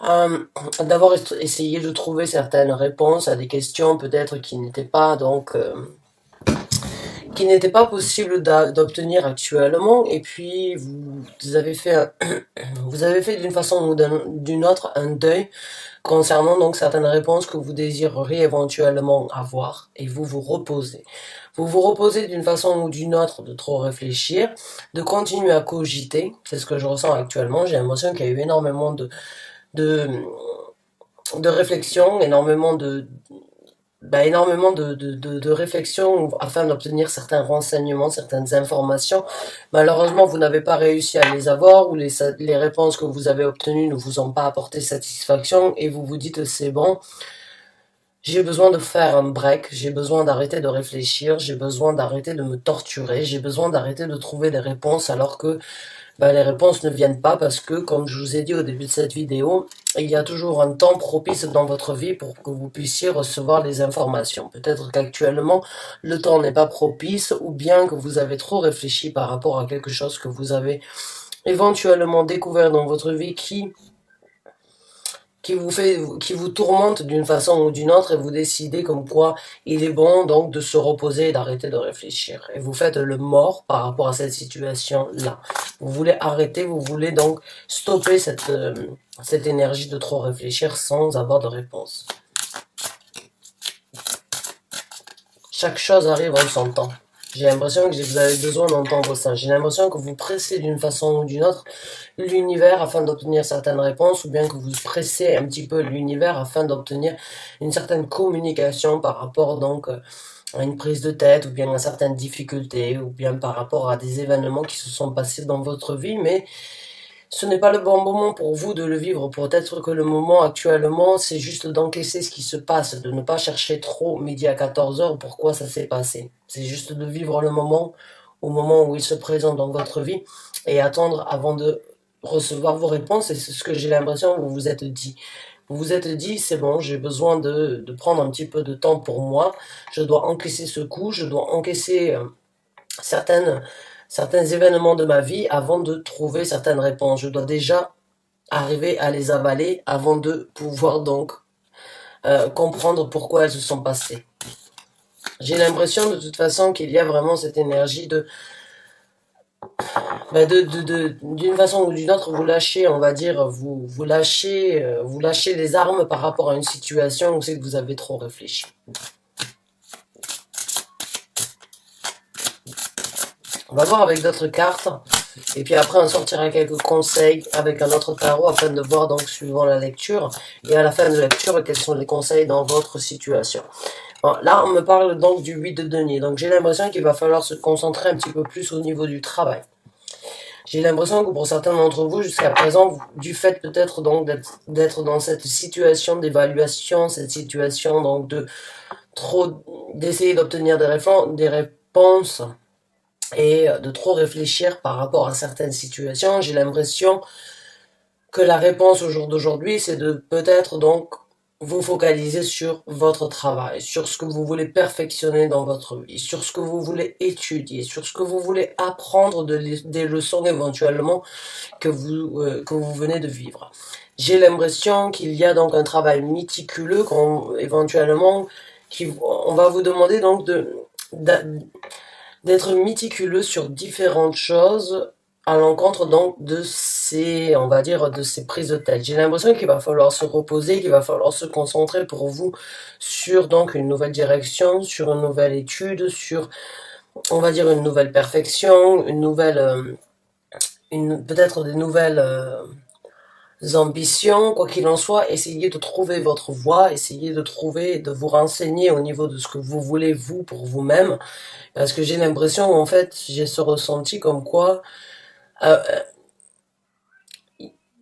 D'avoir essayé de trouver certaines réponses à des questions peut-être qui n'étaient pas possibles d'obtenir actuellement, et puis vous avez fait vous avez fait d'une façon ou d'une autre un deuil concernant donc certaines réponses que vous désireriez éventuellement avoir, et vous vous reposez. Vous vous reposez d'une façon ou d'une autre de trop réfléchir, de continuer à cogiter. C'est ce que je ressens actuellement. J'ai l'impression qu'il y a eu énormément de, de réflexion, énormément de réflexion afin d'obtenir certains renseignements, certaines informations. Malheureusement, vous n'avez pas réussi à les avoir, ou les réponses que vous avez obtenues ne vous ont pas apporté satisfaction, et vous vous dites c'est bon, j'ai besoin de faire un break, j'ai besoin d'arrêter de réfléchir, j'ai besoin d'arrêter de me torturer, j'ai besoin d'arrêter de trouver des réponses alors que les réponses ne viennent pas, parce que, comme je vous ai dit au début de cette vidéo, il y a toujours un temps propice dans votre vie pour que vous puissiez recevoir les informations. Peut-être qu'actuellement, le temps n'est pas propice, ou bien que vous avez trop réfléchi par rapport à quelque chose que vous avez éventuellement découvert dans votre vie qui vous tourmente d'une façon ou d'une autre, et vous décidez comme quoi il est bon donc de se reposer et d'arrêter de réfléchir. Et vous faites le mort par rapport à cette situation-là. Vous voulez arrêter, vous voulez donc stopper cette énergie de trop réfléchir sans avoir de réponse. Chaque chose arrive en son temps. J'ai l'impression que vous avez besoin d'entendre ça. J'ai l'impression que vous pressez d'une façon ou d'une autre l'univers afin d'obtenir certaines réponses, ou bien que vous pressez un petit peu l'univers afin d'obtenir une certaine communication par rapport donc à une prise de tête, ou bien à certaines difficultés, ou bien par rapport à des événements qui se sont passés dans votre vie, mais ce n'est pas le bon moment pour vous de le vivre. Peut-être que le moment actuellement, c'est juste d'encaisser ce qui se passe, de ne pas chercher trop midi à 14 heures pourquoi ça s'est passé. C'est juste de vivre le moment, au moment où il se présente dans votre vie, et attendre avant de recevoir vos réponses. Et c'est ce que j'ai l'impression que vous vous êtes dit. Vous vous êtes dit, c'est bon, j'ai besoin de prendre un petit peu de temps pour moi, je dois encaisser ce coup, je dois encaisser certains événements de ma vie avant de trouver certaines réponses. Je dois déjà arriver à les avaler avant de pouvoir donc comprendre pourquoi elles se sont passées. J'ai l'impression de toute façon qu'il y a vraiment cette énergie d'une façon ou d'une autre, vous lâchez, on va dire, vous lâchez les armes par rapport à une situation où c'est que vous avez trop réfléchi. On va voir avec d'autres cartes, et puis après on sortira quelques conseils avec un autre tarot afin de voir donc suivant la lecture, et à la fin de la lecture quels sont les conseils dans votre situation. Bon, là on me parle donc du 8 de denier, donc j'ai l'impression qu'il va falloir se concentrer un petit peu plus au niveau du travail. J'ai l'impression que pour certains d'entre vous, jusqu'à présent, du fait peut-être donc d'être dans cette situation d'évaluation, cette situation donc d'essayer d'obtenir des réponses, et de trop réfléchir par rapport à certaines situations, j'ai l'impression que la réponse au jour d'aujourd'hui, c'est de peut-être donc vous focaliser sur votre travail, sur ce que vous voulez perfectionner dans votre vie, sur ce que vous voulez étudier, sur ce que vous voulez apprendre des leçons éventuellement que vous venez de vivre. J'ai l'impression qu'il y a donc un travail méticuleux éventuellement, on va vous demander donc d'être méticuleux sur différentes choses à l'encontre donc de on va dire, de ces prises de tête. J'ai l'impression qu'il va falloir se reposer, qu'il va falloir se concentrer pour vous sur donc une nouvelle direction, sur une nouvelle étude, sur, on va dire, une nouvelle perfection, peut-être des nouvelles ambitions. Quoi qu'il en soit, essayez de trouver votre voie, essayez de vous renseigner au niveau de ce que vous voulez vous pour vous-même, parce que j'ai l'impression, en fait, j'ai ce ressenti comme quoi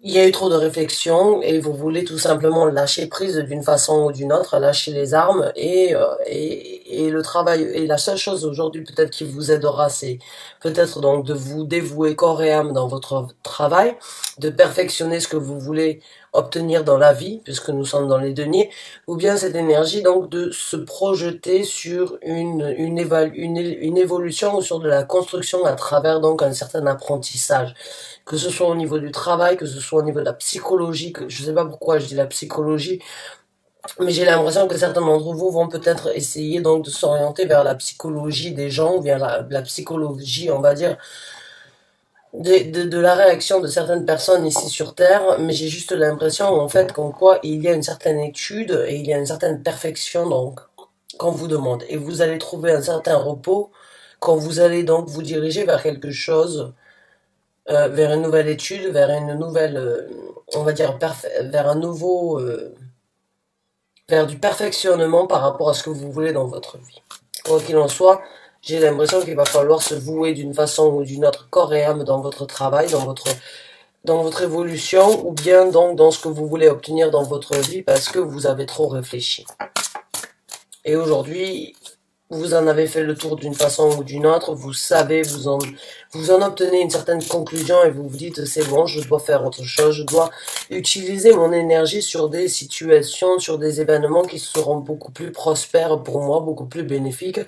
il y a eu trop de réflexion, et vous voulez tout simplement lâcher prise d'une façon ou d'une autre, lâcher les armes, et le travail, et la seule chose aujourd'hui peut-être qui vous aidera, c'est peut-être donc de vous dévouer corps et âme dans votre travail, de perfectionner ce que vous voulez obtenir dans la vie, puisque nous sommes dans les deniers, ou bien cette énergie donc de se projeter sur une évolution, ou sur de la construction à travers donc un certain apprentissage, que ce soit au niveau du travail, que ce soit soit au niveau de la psychologie, je sais pas pourquoi je dis la psychologie, mais j'ai l'impression que certains d'entre vous vont peut-être essayer donc de s'orienter vers la psychologie des gens, vers la psychologie, on va dire, de la réaction de certaines personnes ici sur Terre, mais j'ai juste l'impression en fait qu'en quoi il y a une certaine étude et il y a une certaine perfection donc qu'on vous demande. Et vous allez trouver un certain repos quand vous allez donc vous diriger vers quelque chose, vers une nouvelle étude, vers une nouvelle, on va dire, vers un nouveau, vers du perfectionnement par rapport à ce que vous voulez dans votre vie. Quoi qu'il en soit, j'ai l'impression qu'il va falloir se vouer d'une façon ou d'une autre, corps et âme, dans votre travail, dans votre évolution, ou bien donc dans ce que vous voulez obtenir dans votre vie parce que vous avez trop réfléchi. Et aujourd'hui, vous en avez fait le tour d'une façon ou d'une autre, vous savez, vous en obtenez une certaine conclusion et vous vous dites c'est bon, je dois faire autre chose, je dois utiliser mon énergie sur des situations, sur des événements qui seront beaucoup plus prospères pour moi, beaucoup plus bénéfiques.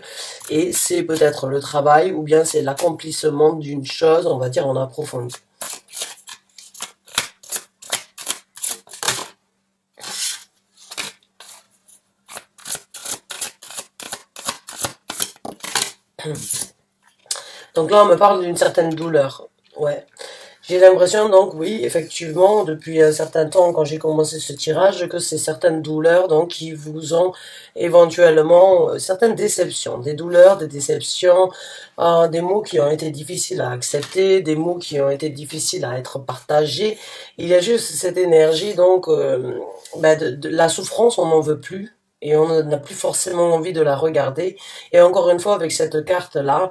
Et c'est peut-être le travail ou bien c'est l'accomplissement d'une chose, on va dire en approfondi. Donc là, on me parle d'une certaine douleur. Ouais. J'ai l'impression, donc, oui, effectivement, depuis un certain temps, quand j'ai commencé ce tirage, que c'est certaines douleurs, donc, qui vous ont éventuellement certaines déceptions. Des douleurs, des déceptions, des mots qui ont été difficiles à accepter, des mots qui ont été difficiles à être partagés. Il y a juste cette énergie, donc, de la souffrance, on n'en veut plus. Et on n'a plus forcément envie de la regarder. Et encore une fois, avec cette carte-là,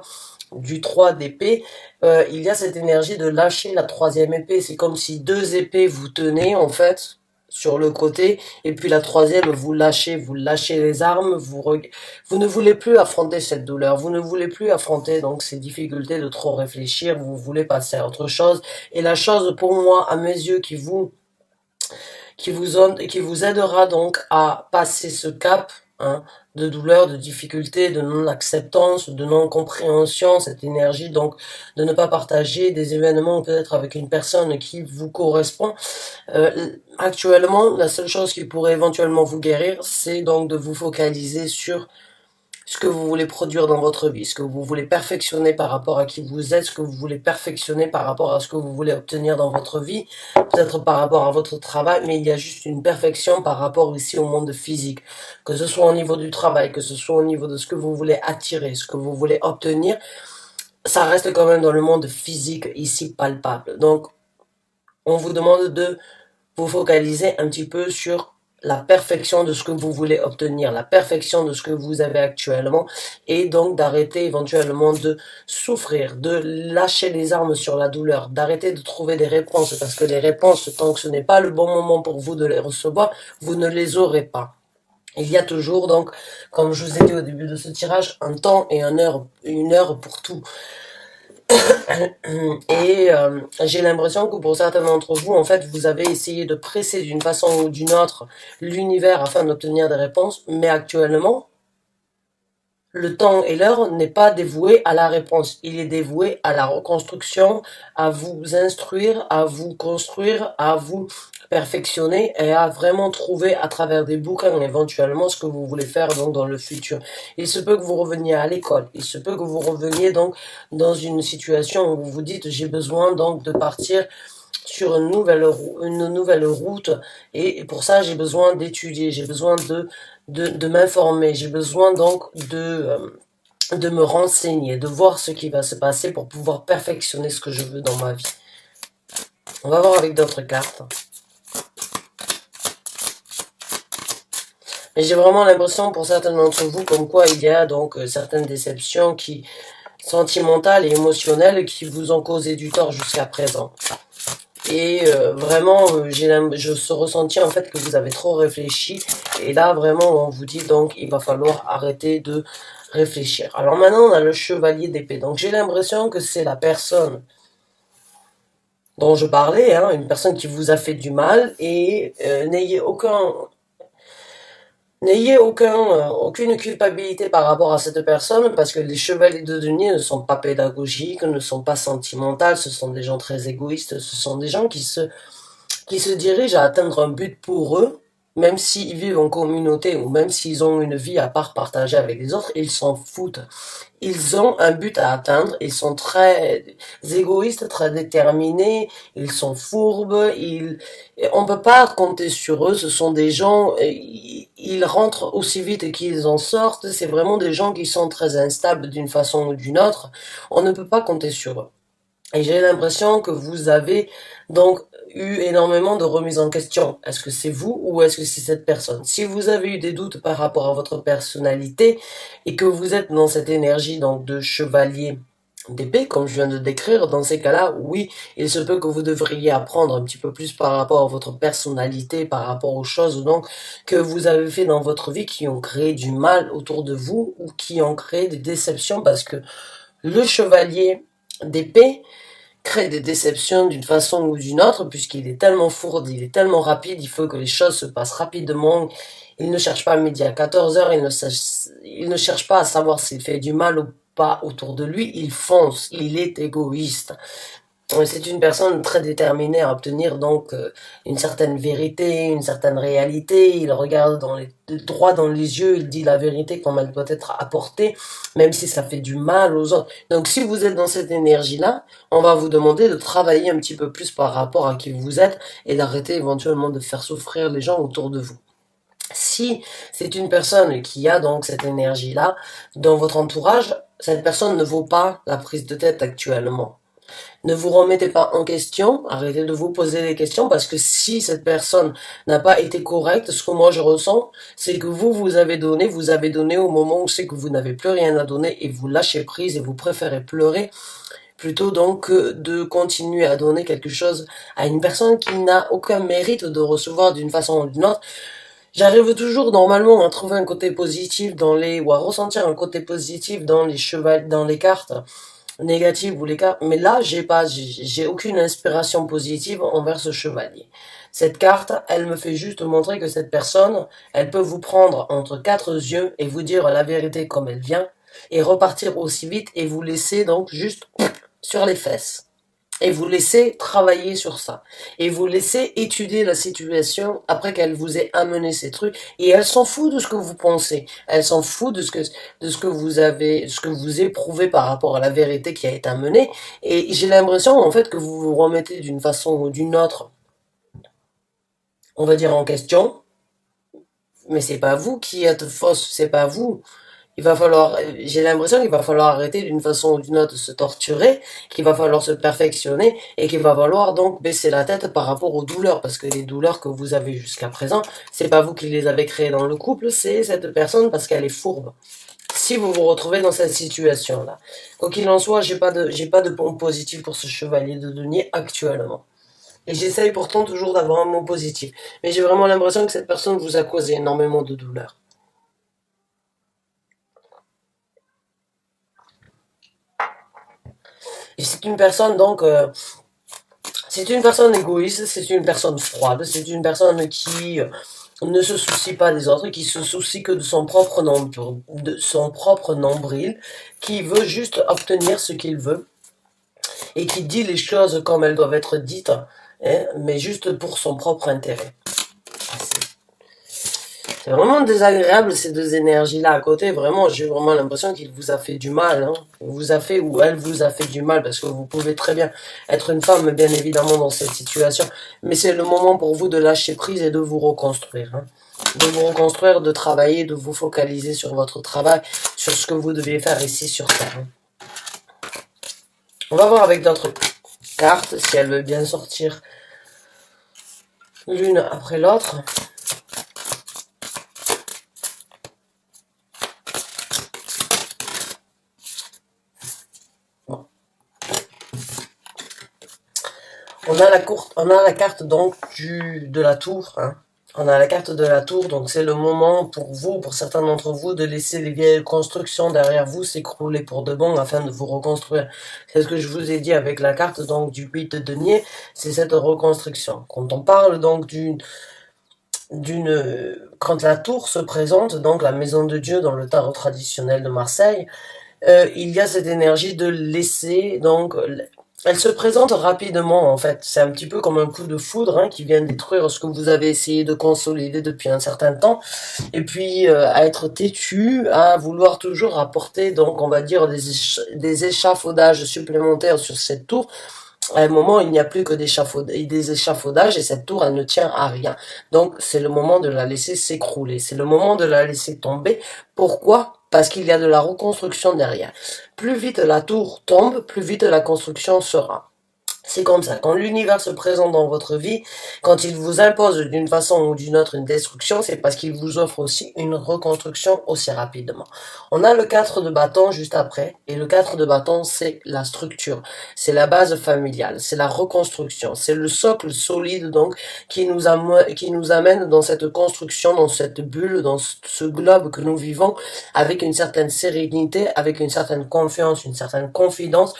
du 3 d'épée, il y a cette énergie de lâcher la troisième épée. C'est comme si deux épées vous tenaient, en fait, sur le côté, et puis la troisième, vous lâchez les armes, vous ne voulez plus affronter cette douleur, vous ne voulez plus affronter donc ces difficultés de trop réfléchir, vous voulez passer à autre chose. Et la chose, pour moi, à mes yeux, qui vous aidera donc à passer ce cap, hein, de douleur, de difficulté, de non-acceptance, de non-compréhension, cette énergie donc de ne pas partager des événements peut-être avec une personne qui vous correspond. Actuellement, la seule chose qui pourrait éventuellement vous guérir, c'est donc de vous focaliser sur ce que vous voulez produire dans votre vie, ce que vous voulez perfectionner par rapport à qui vous êtes, ce que vous voulez perfectionner par rapport à ce que vous voulez obtenir dans votre vie, peut-être par rapport à votre travail, mais il y a juste une perfection par rapport ici au monde physique, que ce soit au niveau du travail, que ce soit au niveau de ce que vous voulez attirer, ce que vous voulez obtenir, ça reste quand même dans le monde physique ici palpable. Donc, on vous demande de vous focaliser un petit peu sur la perfection de ce que vous voulez obtenir, la perfection de ce que vous avez actuellement, et donc d'arrêter éventuellement de souffrir, de lâcher les armes sur la douleur, d'arrêter de trouver des réponses, parce que les réponses, tant que ce n'est pas le bon moment pour vous de les recevoir, vous ne les aurez pas. Il y a toujours donc, comme je vous ai dit au début de ce tirage, un temps et une heure pour tout. Et j'ai l'impression que pour certains d'entre vous, en fait, vous avez essayé de presser d'une façon ou d'une autre l'univers afin d'obtenir des réponses, mais actuellement, le temps et l'heure n'est pas dévoué à la réponse. Il est dévoué à la reconstruction, à vous instruire, à vous construire, à vous perfectionner et à vraiment trouver à travers des bouquins éventuellement ce que vous voulez faire donc dans le futur. Il se peut que vous reveniez à l'école, il se peut que vous reveniez donc dans une situation où vous vous dites j'ai besoin donc de partir sur une nouvelle route et pour ça j'ai besoin d'étudier, j'ai besoin de m'informer, j'ai besoin donc de me renseigner, de voir ce qui va se passer pour pouvoir perfectionner ce que je veux dans ma vie. On va voir avec d'autres cartes. Et j'ai vraiment l'impression pour certains d'entre vous comme quoi il y a donc certaines déceptions sentimentales et émotionnelles qui vous ont causé du tort jusqu'à présent. Et vraiment, j'ai ce ressenti en fait que vous avez trop réfléchi. Et là, vraiment, on vous dit donc, il va falloir arrêter de réfléchir. Alors maintenant, on a le chevalier d'épée. Donc j'ai l'impression que c'est la personne dont je parlais, hein, une personne qui vous a fait du mal. Et n'ayez aucune culpabilité par rapport à cette personne parce que les chevaliers de denier ne sont pas pédagogiques, ne sont pas sentimentaux, ce sont des gens très égoïstes, ce sont des gens qui se dirigent à atteindre un but pour eux, même s'ils vivent en communauté ou même s'ils ont une vie à part partagée avec les autres, ils s'en foutent. Ils ont un but à atteindre, ils sont très égoïstes, très déterminés, ils sont fourbes, on peut pas compter sur eux, ce sont des gens, ils rentrent aussi vite qu'ils en sortent, c'est vraiment des gens qui sont très instables d'une façon ou d'une autre, on ne peut pas compter sur eux. Et j'ai l'impression que vous avez donc eu énormément de remises en question. Est-ce que c'est vous ou est-ce que c'est cette personne? Si vous avez eu des doutes par rapport à votre personnalité et que vous êtes dans cette énergie donc de chevalier d'épée, comme je viens de décrire, dans ces cas-là, oui, il se peut que vous devriez apprendre un petit peu plus par rapport à votre personnalité, par rapport aux choses donc que vous avez fait dans votre vie qui ont créé du mal autour de vous ou qui ont créé des déceptions parce que le chevalier d'épée crée des déceptions d'une façon ou d'une autre, puisqu'il est tellement fourbe, il est tellement rapide, il faut que les choses se passent rapidement. Il ne cherche pas à midi à 14 heures, il ne cherche pas à savoir s'il fait du mal ou pas autour de lui, il fonce, il est égoïste. C'est une personne très déterminée à obtenir donc une certaine vérité, une certaine réalité. Il regarde droit dans les yeux, il dit la vérité comme elle doit être apportée, même si ça fait du mal aux autres. Donc si vous êtes dans cette énergie-là, on va vous demander de travailler un petit peu plus par rapport à qui vous êtes et d'arrêter éventuellement de faire souffrir les gens autour de vous. Si c'est une personne qui a donc cette énergie-là dans votre entourage, cette personne ne vaut pas la prise de tête actuellement. Ne vous remettez pas en question, arrêtez de vous poser des questions parce que si cette personne n'a pas été correcte, ce que moi je ressens, c'est que vous avez donné au moment où c'est que vous n'avez plus rien à donner et vous lâchez prise et vous préférez pleurer plutôt donc que de continuer à donner quelque chose à une personne qui n'a aucun mérite de recevoir d'une façon ou d'une autre. J'arrive toujours normalement à trouver un côté positif ou à ressentir un côté positif dans les dans les cartes négatives ou les cartes, mais là j'ai aucune inspiration positive envers ce chevalier. Cette carte, elle me fait juste montrer que cette personne, elle peut vous prendre entre quatre yeux et vous dire la vérité comme elle vient et repartir aussi vite et vous laisser donc juste sur les fesses. Et vous laissez travailler sur ça. Et vous laissez étudier la situation après qu'elle vous ait amené ces trucs. Et elle s'en fout de ce que vous pensez. Elle s'en fout de ce que vous avez, de ce que vous éprouvez par rapport à la vérité qui a été amenée. Et j'ai l'impression, en fait, que vous vous remettez d'une façon ou d'une autre, on va dire en question. Mais c'est pas vous qui êtes fausse, c'est pas vous. J'ai l'impression qu'il va falloir arrêter d'une façon ou d'une autre de se torturer, qu'il va falloir se perfectionner et qu'il va falloir donc baisser la tête par rapport aux douleurs, parce que les douleurs que vous avez jusqu'à présent, c'est pas vous qui les avez créées dans le couple, c'est cette personne parce qu'elle est fourbe. Si vous vous retrouvez dans cette situation-là, quoi qu'il en soit, j'ai pas de point positif pour ce chevalier de denier actuellement. Et j'essaye pourtant toujours d'avoir un mot positif. Mais j'ai vraiment l'impression que cette personne vous a causé énormément de douleurs. Et c'est une personne donc, c'est une personne égoïste, c'est une personne froide, c'est une personne qui ne se soucie pas des autres, qui se soucie que de son propre nombril, qui veut juste obtenir ce qu'il veut et qui dit les choses comme elles doivent être dites, hein, mais juste pour son propre intérêt. C'est vraiment désagréable ces deux énergies-là à côté. Vraiment, j'ai vraiment l'impression qu'il vous a fait du mal. Hein. Il vous a fait ou elle vous a fait du mal parce que vous pouvez très bien être une femme, bien évidemment, dans cette situation. Mais c'est le moment pour vous de lâcher prise et de vous reconstruire. Hein. De vous reconstruire, de travailler, de vous focaliser sur votre travail, sur ce que vous devez faire ici sur Terre. Hein. On va voir avec d'autres cartes si elle veut bien sortir l'une après l'autre. On a la carte donc de la tour. Hein. On a la carte de la tour, donc c'est le moment pour vous, pour certains d'entre vous, de laisser les vieilles constructions derrière vous s'écrouler pour de bon afin de vous reconstruire. C'est ce que je vous ai dit avec la carte donc du 8 de denier, c'est cette reconstruction. Quand on parle donc quand la tour se présente, donc la maison de Dieu dans le tarot traditionnel de Marseille, il y a cette énergie de laisser donc Elle se présente rapidement, en fait. C'est un petit peu comme un coup de foudre qui vient détruire ce que vous avez essayé de consolider depuis un certain temps. Et puis, à être têtu, à vouloir toujours apporter, donc, on va dire, des échafaudages supplémentaires sur cette tour. À un moment, il n'y a plus que des échafaudages et cette tour, elle ne tient à rien. Donc, c'est le moment de la laisser s'écrouler. C'est le moment de la laisser tomber. Pourquoi? Parce qu'il y a de la reconstruction derrière. Plus vite la tour tombe, plus vite la construction sera. C'est comme ça. Quand l'univers se présente dans votre vie, quand il vous impose d'une façon ou d'une autre une destruction, c'est parce qu'il vous offre aussi une reconstruction aussi rapidement. On a le 4 de bâton juste après, et le 4 de bâton, c'est la structure. C'est la base familiale, c'est la reconstruction, c'est le socle solide, donc, qui nous amène dans cette construction, dans cette bulle, dans ce globe que nous vivons, avec une certaine sérénité, avec une certaine confiance, une certaine confidence,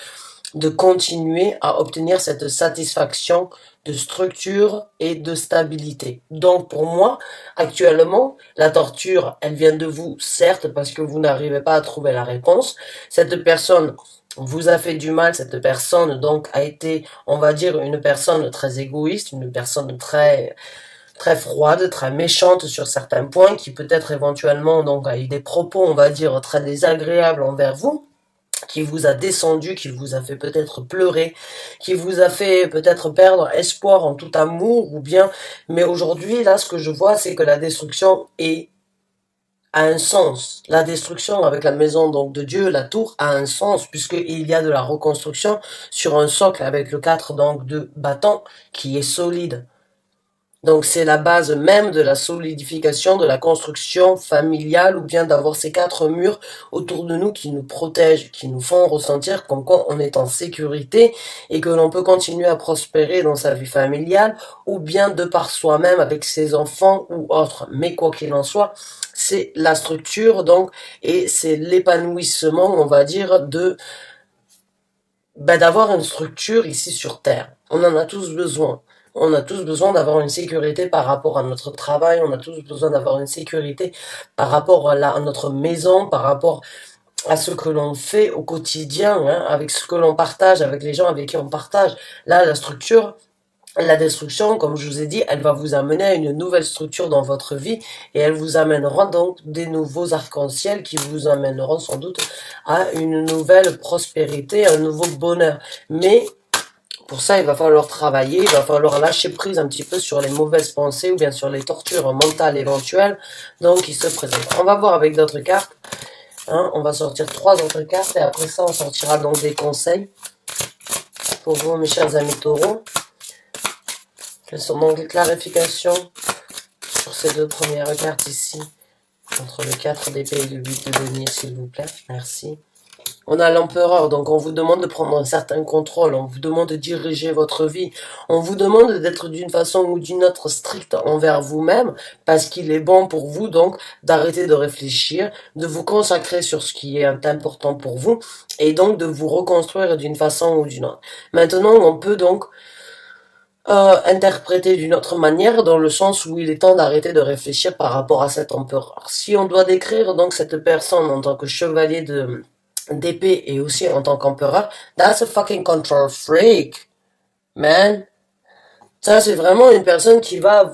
de continuer à obtenir cette satisfaction de structure et de stabilité. Donc pour moi, actuellement, la torture, elle vient de vous, certes, parce que vous n'arrivez pas à trouver la réponse. Cette personne vous a fait du mal, cette personne donc a été, on va dire, une personne très égoïste, une personne très froide, très méchante sur certains points, qui peut-être éventuellement donc a eu des propos, on va dire, très désagréables envers vous, qui vous a descendu, qui vous a fait peut-être pleurer, qui vous a fait peut-être perdre espoir en tout amour, ou bien, mais aujourd'hui, là, ce que je vois, c'est que la destruction a un sens. La destruction avec la maison donc de Dieu, la tour, a un sens, puisqu'il y a de la reconstruction sur un socle avec le 4 donc de bâton qui est solide. Donc c'est la base même de la solidification de la construction familiale, ou bien d'avoir ces 4 murs autour de nous qui nous protègent, qui nous font ressentir comme quoi on est en sécurité et que l'on peut continuer à prospérer dans sa vie familiale, ou bien de par soi-même avec ses enfants ou autres. Mais quoi qu'il en soit, c'est la structure donc, et c'est l'épanouissement, on va dire, d'avoir une structure ici sur Terre. On en a tous besoin. On a tous besoin d'avoir une sécurité par rapport à notre travail, on a tous besoin d'avoir une sécurité par rapport à notre maison, par rapport à ce que l'on fait au quotidien, avec ce que l'on partage, avec les gens avec qui on partage. Là, la structure, la destruction, comme je vous ai dit, elle va vous amener à une nouvelle structure dans votre vie et elle vous amènera donc des nouveaux arcs-en-ciel qui vous amèneront sans doute à une nouvelle prospérité, un nouveau bonheur. Mais pour ça, il va falloir travailler, il va falloir lâcher prise un petit peu sur les mauvaises pensées ou bien sur les tortures mentales éventuelles donc qui se présentent. On va voir avec d'autres cartes. On va sortir 3 autres cartes et après ça, on sortira donc des conseils pour vous, mes chers amis taureaux. Quelles sont donc les clarifications sur ces 2 premières cartes ici, entre le 4 d'épée et le 8 de denier, s'il vous plaît. Merci. On a l'empereur, donc on vous demande de prendre un certain contrôle, on vous demande de diriger votre vie, on vous demande d'être d'une façon ou d'une autre strict envers vous-même, parce qu'il est bon pour vous donc d'arrêter de réfléchir, de vous consacrer sur ce qui est important pour vous, et donc de vous reconstruire d'une façon ou d'une autre. Maintenant, on peut donc interpréter d'une autre manière, dans le sens où il est temps d'arrêter de réfléchir par rapport à cet empereur. Si on doit décrire donc cette personne en tant que chevalier d'épée et aussi en tant qu'empereur, that's a fucking control freak, man. Ça, c'est vraiment une personne qui va...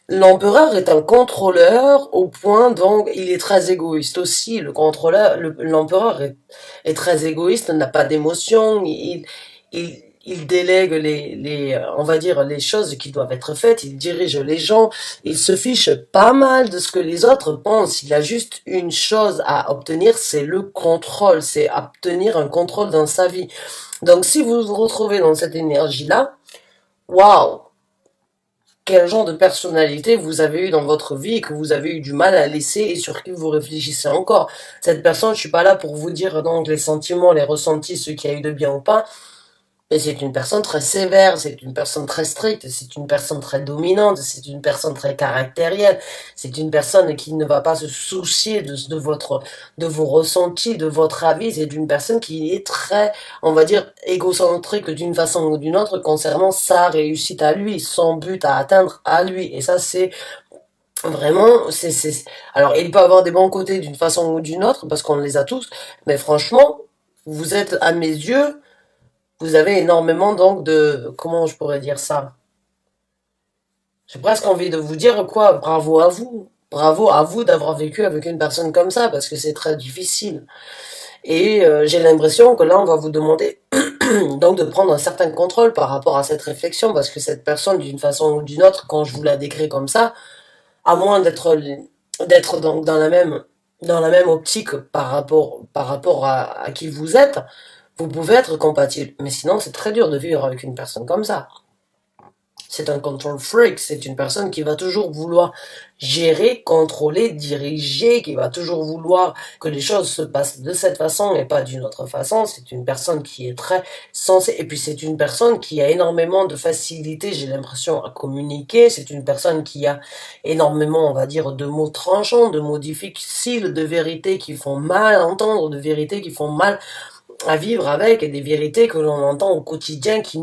L'empereur est un contrôleur au point, donc, il est très égoïste aussi. Le contrôleur, l'empereur est très égoïste, n'a pas d'émotion, il délègue on va dire, les choses qui doivent être faites, il dirige les gens, il se fiche pas mal de ce que les autres pensent. Il a juste une chose à obtenir, c'est le contrôle, c'est obtenir un contrôle dans sa vie. Donc, si vous vous retrouvez dans cette énergie-là, waouh! Quel genre de personnalité vous avez eu dans votre vie et que vous avez eu du mal à laisser et sur qui vous réfléchissez encore. Cette personne, je suis pas là pour vous dire donc les sentiments, les ressentis, ce qu'il y a eu de bien ou pas. Mais c'est une personne très sévère, c'est une personne très stricte, c'est une personne très dominante, c'est une personne très caractérielle, c'est une personne qui ne va pas se soucier de vos ressentis, de votre avis, c'est une personne qui est très, on va dire, égocentrique d'une façon ou d'une autre concernant sa réussite à lui, son but à atteindre à lui. Et ça, c'est vraiment, alors il peut avoir des bons côtés d'une façon ou d'une autre, parce qu'on les a tous, mais franchement, vous êtes, à mes yeux, Vous avez énormément donc de... Comment je pourrais dire ça? J'ai presque envie de vous dire quoi, bravo à vous. Bravo à vous d'avoir vécu avec une personne comme ça, parce que c'est très difficile. Et j'ai l'impression que là, on va vous demander donc de prendre un certain contrôle par rapport à cette réflexion, parce que cette personne, d'une façon ou d'une autre, quand je vous la décris comme ça, à moins d'être donc dans la même optique par rapport à qui vous êtes, vous pouvez être compatible. Mais sinon, c'est très dur de vivre avec une personne comme ça. C'est un control freak, c'est une personne qui va toujours vouloir gérer, contrôler, diriger, qui va toujours vouloir que les choses se passent de cette façon et pas d'une autre façon. C'est une personne qui est très sensée, et puis c'est une personne qui a énormément de facilité, j'ai l'impression, à communiquer. C'est une personne qui a énormément, on va dire, de mots tranchants, de mots difficiles, de vérités qui font mal à entendre, de vérités qui font mal à vivre avec, et des vérités que l'on entend au quotidien qui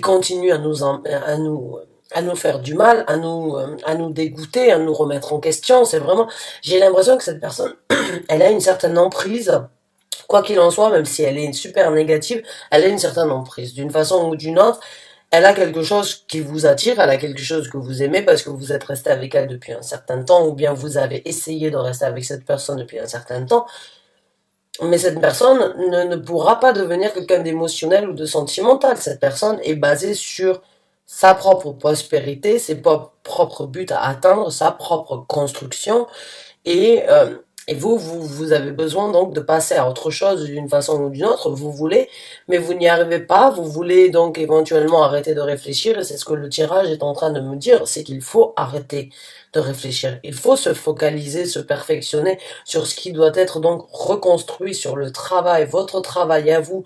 continuent à nous faire du mal, à nous dégoûter, à nous remettre en question. C'est vraiment, j'ai l'impression que cette personne, elle a une certaine emprise. Quoi qu'il en soit, même si elle est super négative, elle a une certaine emprise. D'une façon ou d'une autre, elle a quelque chose qui vous attire, elle a quelque chose que vous aimez parce que vous êtes resté avec elle depuis un certain temps, ou bien vous avez essayé de rester avec cette personne depuis un certain temps. Mais cette personne ne pourra pas devenir quelqu'un d'émotionnel ou de sentimental. Cette personne est basée sur sa propre prospérité, ses propres buts à atteindre, sa propre construction. Et, euh, et vous avez besoin donc de passer à autre chose d'une façon ou d'une autre. Vous voulez, mais vous n'y arrivez pas. Vous voulez donc éventuellement arrêter de réfléchir. Et c'est ce que le tirage est en train de me dire, c'est qu'il faut arrêter de réfléchir. Il faut se focaliser, se perfectionner sur ce qui doit être donc reconstruit, sur le travail. Votre travail à vous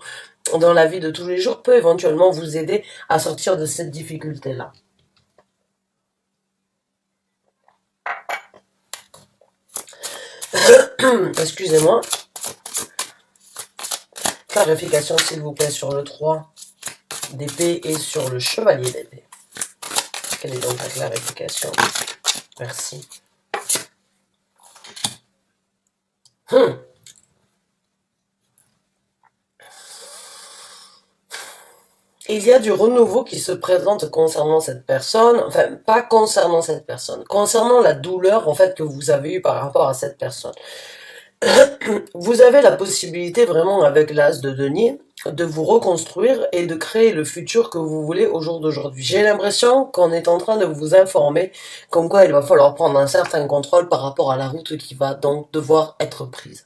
dans la vie de tous les jours peut éventuellement vous aider à sortir de cette difficulté-là. Excusez-moi. Clarification s'il vous plaît sur le 3 d'épée et sur le chevalier d'épée. Quelle est donc la clarification? Merci. Il y a du renouveau qui se présente concernant cette personne, enfin pas concernant cette personne, concernant la douleur en fait que vous avez eue par rapport à cette personne. Vous avez la possibilité vraiment avec l'as de denier de vous reconstruire et de créer le futur que vous voulez au jour d'aujourd'hui. J'ai l'impression qu'on est en train de vous informer comme quoi il va falloir prendre un certain contrôle par rapport à la route qui va donc devoir être prise.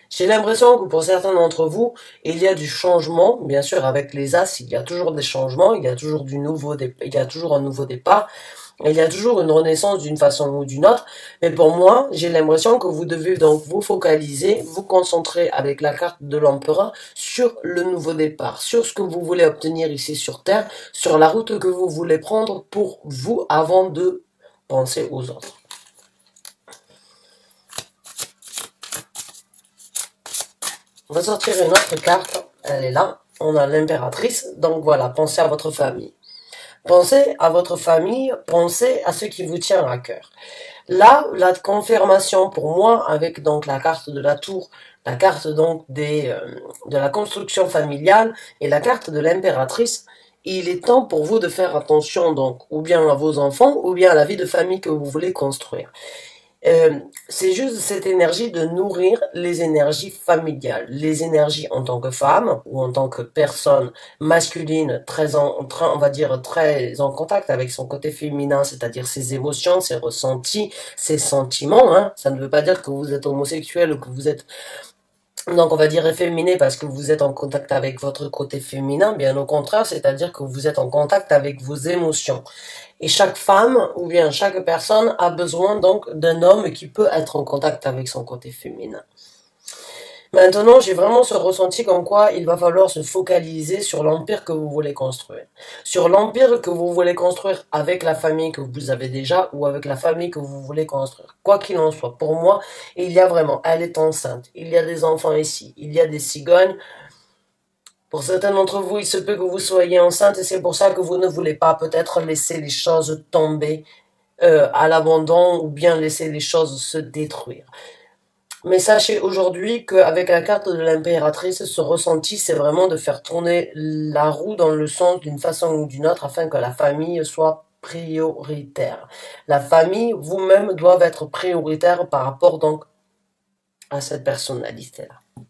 J'ai l'impression que pour certains d'entre vous, il y a du changement. Bien sûr, avec les As, il y a toujours des changements, il y a toujours il y a toujours un nouveau départ. Il y a toujours une renaissance d'une façon ou d'une autre. Mais pour moi, j'ai l'impression que vous devez donc vous focaliser, vous concentrer avec la carte de l'empereur sur le nouveau départ, sur ce que vous voulez obtenir ici sur Terre, sur la route que vous voulez prendre pour vous avant de penser aux autres. On va sortir une autre carte, elle est là, on a l'impératrice, donc voilà, pensez à votre famille. Pensez à votre famille, pensez à ce qui vous tient à cœur. Là, la confirmation pour moi, avec donc la carte de la tour, la carte donc de la construction familiale et la carte de l'impératrice, il est temps pour vous de faire attention donc, ou bien à vos enfants, ou bien à la vie de famille que vous voulez construire. C'est juste cette énergie de nourrir les énergies familiales, les énergies en tant que femme ou en tant que personne masculine on va dire très en contact avec son côté féminin, c'est-à-dire ses émotions, ses ressentis, ses sentiments. Hein. Ça ne veut pas dire que vous êtes homosexuel ou que vous êtes donc on va dire efféminé parce que vous êtes en contact avec votre côté féminin, bien au contraire, c'est-à-dire que vous êtes en contact avec vos émotions. Et chaque femme, ou bien chaque personne, a besoin donc d'un homme qui peut être en contact avec son côté féminin. Maintenant, j'ai vraiment ce ressenti comme quoi il va falloir se focaliser sur l'empire que vous voulez construire. Sur l'empire que vous voulez construire avec la famille que vous avez déjà ou avec la famille que vous voulez construire. Quoi qu'il en soit, pour moi, il y a vraiment, elle est enceinte, il y a des enfants ici, il y a des cigognes. Pour certains d'entre vous, il se peut que vous soyez enceinte et c'est pour ça que vous ne voulez pas peut-être laisser les choses tomber à l'abandon ou bien laisser les choses se détruire. Mais sachez aujourd'hui qu'avec la carte de l'impératrice, ce ressenti, c'est vraiment de faire tourner la roue dans le sens d'une façon ou d'une autre afin que la famille soit prioritaire. La famille, vous-même, doivent être prioritaire par rapport donc à cette personnalité-là.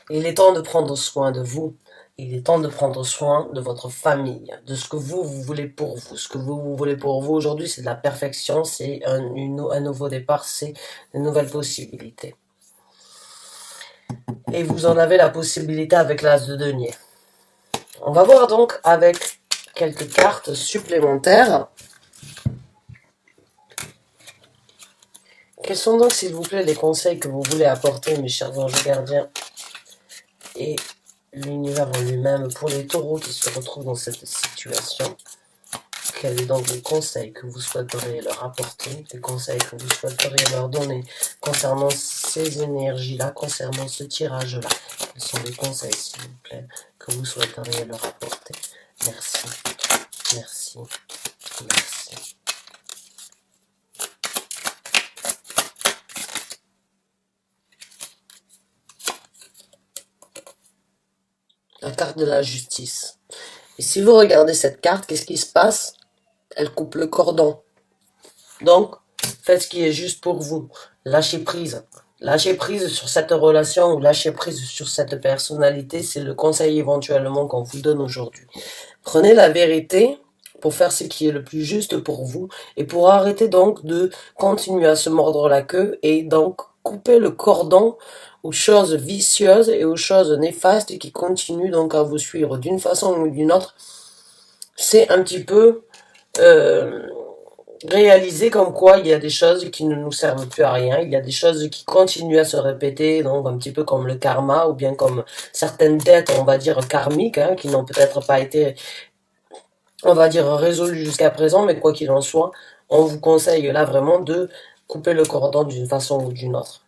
Il est temps de prendre soin de vous. Il est temps de prendre soin de votre famille, de ce que vous voulez pour vous. Ce que vous voulez pour vous aujourd'hui, c'est de la perfection, c'est un nouveau départ, c'est de nouvelles possibilités. Et vous en avez la possibilité avec l'as de denier. On va voir donc avec quelques cartes supplémentaires. Quels sont donc, s'il vous plaît, les conseils que vous voulez apporter, mes chers anges gardiens, et l'univers en lui-même pour les taureaux qui se retrouvent dans cette situation? Quels sont donc les conseils que vous souhaiteriez leur apporter, les conseils que vous souhaiteriez leur donner concernant ces énergies-là, concernant ce tirage-là? Quels sont les conseils, s'il vous plaît, que vous souhaiteriez leur apporter? Merci, merci, merci. La carte de la justice. Et si vous regardez cette carte, qu'est-ce qui se passe? Elle coupe le cordon. Donc, faites ce qui est juste pour vous. Lâchez prise. Lâchez prise sur cette relation ou lâchez prise sur cette personnalité. C'est le conseil éventuellement qu'on vous donne aujourd'hui. Prenez la vérité pour faire ce qui est le plus juste pour vous et pour arrêter donc de continuer à se mordre la queue et donc couper le cordon aux choses vicieuses et aux choses néfastes qui continuent donc à vous suivre d'une façon ou d'une autre. C'est un petit peu réaliser comme quoi il y a des choses qui ne nous servent plus à rien, il y a des choses qui continuent à se répéter, donc un petit peu comme le karma ou bien comme certaines dettes, on va dire karmiques, hein, qui n'ont peut-être pas été, on va dire, résolues jusqu'à présent, mais quoi qu'il en soit, on vous conseille là vraiment de couper le cordon d'une façon ou d'une autre.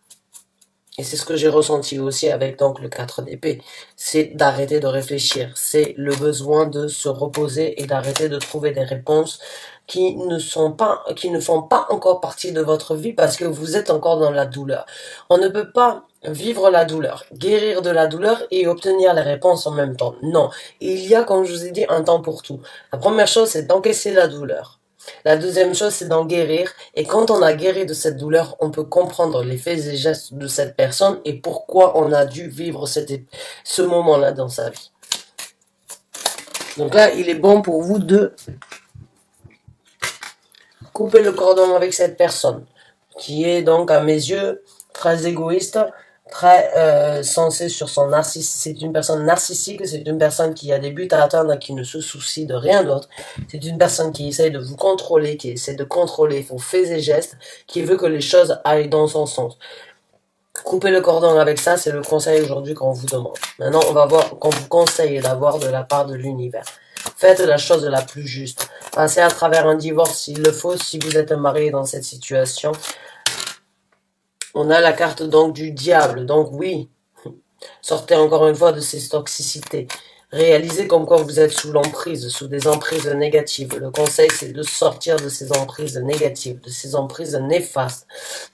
Et c'est ce que j'ai ressenti aussi avec donc le 4 d'épée. C'est d'arrêter de réfléchir. C'est le besoin de se reposer et d'arrêter de trouver des réponses qui ne font pas encore partie de votre vie parce que vous êtes encore dans la douleur. On ne peut pas vivre la douleur, guérir de la douleur et obtenir les réponses en même temps. Non. Il y a, comme je vous ai dit, un temps pour tout. La première chose, c'est d'encaisser la douleur. La deuxième chose, c'est d'en guérir. Et quand on a guéri de cette douleur, on peut comprendre les faits et gestes de cette personne et pourquoi on a dû vivre ce moment-là dans sa vie. Donc là, il est bon pour vous de couper le cordon avec cette personne, qui est donc, à mes yeux, très égoïste, très centrée sur son narcissisme. C'est une personne narcissique, c'est une personne qui a des buts à atteindre, qui ne se soucie de rien d'autre. C'est une personne qui essaye de vous contrôler, qui essaie de contrôler vos faits et gestes, qui veut que les choses aillent dans son sens. Couper le cordon avec ça, c'est le conseil aujourd'hui qu'on vous demande. Maintenant, on va voir qu'on vous conseille d'avoir de la part de l'univers. Faites la chose la plus juste. Passez à travers un divorce s'il le faut, si vous êtes marié dans cette situation. On a la carte donc du diable. Donc oui, sortez encore une fois de ces toxicités. Réalisez comme quoi vous êtes sous l'emprise, sous des emprises négatives. Le conseil, c'est de sortir de ces emprises négatives, de ces emprises néfastes,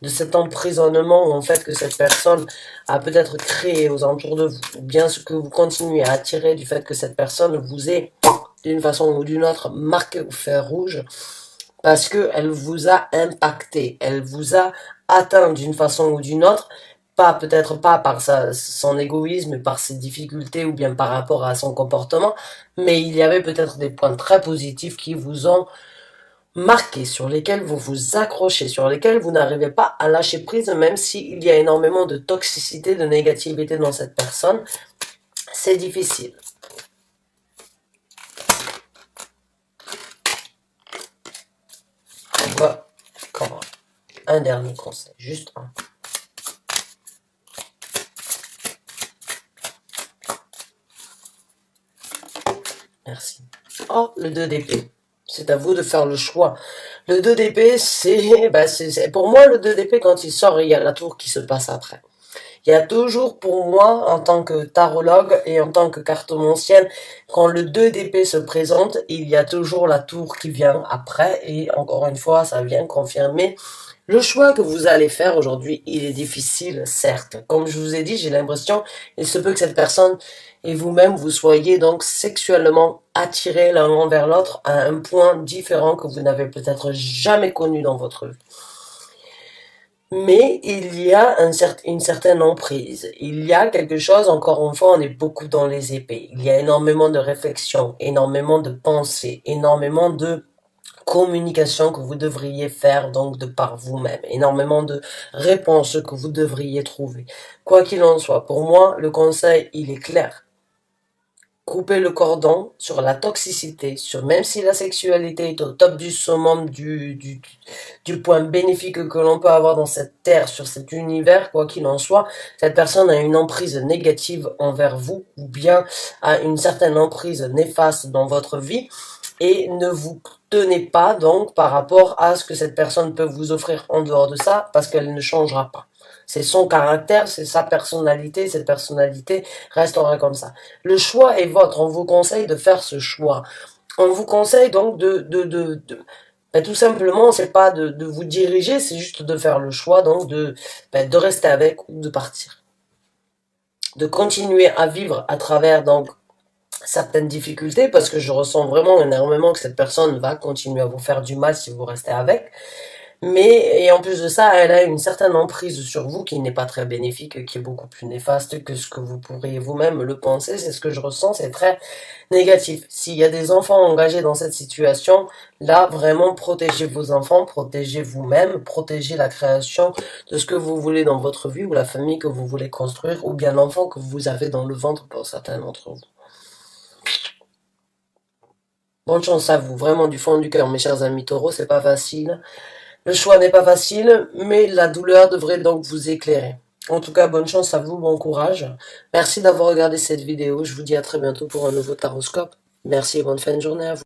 de cet emprisonnement en fait que cette personne a peut-être créé aux alentours de vous, ou bien ce que vous continuez à attirer du fait que cette personne vous ait, d'une façon ou d'une autre, marqué au fer rouge, parce qu'elle vous a impacté, elle vous a atteint d'une façon ou d'une autre, peut-être pas par son égoïsme, par ses difficultés ou bien par rapport à son comportement, mais il y avait peut-être des points très positifs qui vous ont marqué, sur lesquels vous vous accrochez, sur lesquels vous n'arrivez pas à lâcher prise, même s'il y a énormément de toxicité, de négativité dans cette personne. C'est difficile. Voilà. Comment? Un dernier conseil, juste un. Merci. Oh, le 2 d'épée. C'est à vous de faire le choix. Le 2 d'épée, c'est pour moi, le 2 d'épée, quand il sort, il y a la tour qui se passe après. Il y a toujours pour moi, en tant que tarologue et en tant que cartomancienne, quand le 2 d'épée se présente, il y a toujours la tour qui vient après. Et encore une fois, ça vient confirmer Le choix que vous allez faire aujourd'hui, il est difficile, certes. Comme je vous ai dit, j'ai l'impression, il se peut que cette personne et vous-même, vous soyez donc sexuellement attirés l'un envers l'autre à un point différent que vous n'avez peut-être jamais connu dans votre vie. Mais il y a une certaine emprise. Il y a quelque chose, encore une fois, on est beaucoup dans les épées. Il y a énormément de réflexion, énormément de pensées, énormément de communication que vous devriez faire donc de par vous-même, énormément de réponses que vous devriez trouver. Quoi qu'il en soit, pour moi, le conseil, il est clair. Couper le cordon sur la toxicité, sur même si la sexualité est au top du summum du point bénéfique que l'on peut avoir dans cette terre, sur cet univers, quoi qu'il en soit, cette personne a une emprise négative envers vous, ou bien a une certaine emprise néfaste dans votre vie, et ne vous tenez pas donc par rapport à ce que cette personne peut vous offrir en dehors de ça, parce qu'elle ne changera pas. C'est son caractère, c'est sa personnalité, cette personnalité restera comme ça. Le choix est vôtre, on vous conseille de faire ce choix. On vous conseille donc ben, tout simplement, c'est pas de vous diriger, c'est juste de faire le choix donc de rester avec ou de partir. De continuer à vivre à travers donc certaines difficultés, parce que je ressens vraiment énormément que cette personne va continuer à vous faire du mal si vous restez avec. Mais, et en plus de ça, elle a une certaine emprise sur vous qui n'est pas très bénéfique, qui est beaucoup plus néfaste que ce que vous pourriez vous-même le penser. C'est ce que je ressens, c'est très négatif. S'il y a des enfants engagés dans cette situation, là, vraiment, protégez vos enfants, protégez vous-même, protégez la création de ce que vous voulez dans votre vie, ou la famille que vous voulez construire, ou bien l'enfant que vous avez dans le ventre pour certains d'entre vous. Bonne chance à vous, vraiment du fond du cœur, mes chers amis taureaux, c'est pas facile. Le choix n'est pas facile, mais la douleur devrait donc vous éclairer. En tout cas, bonne chance à vous, bon courage. Merci d'avoir regardé cette vidéo. Je vous dis à très bientôt pour un nouveau taroscope. Merci et bonne fin de journée à vous.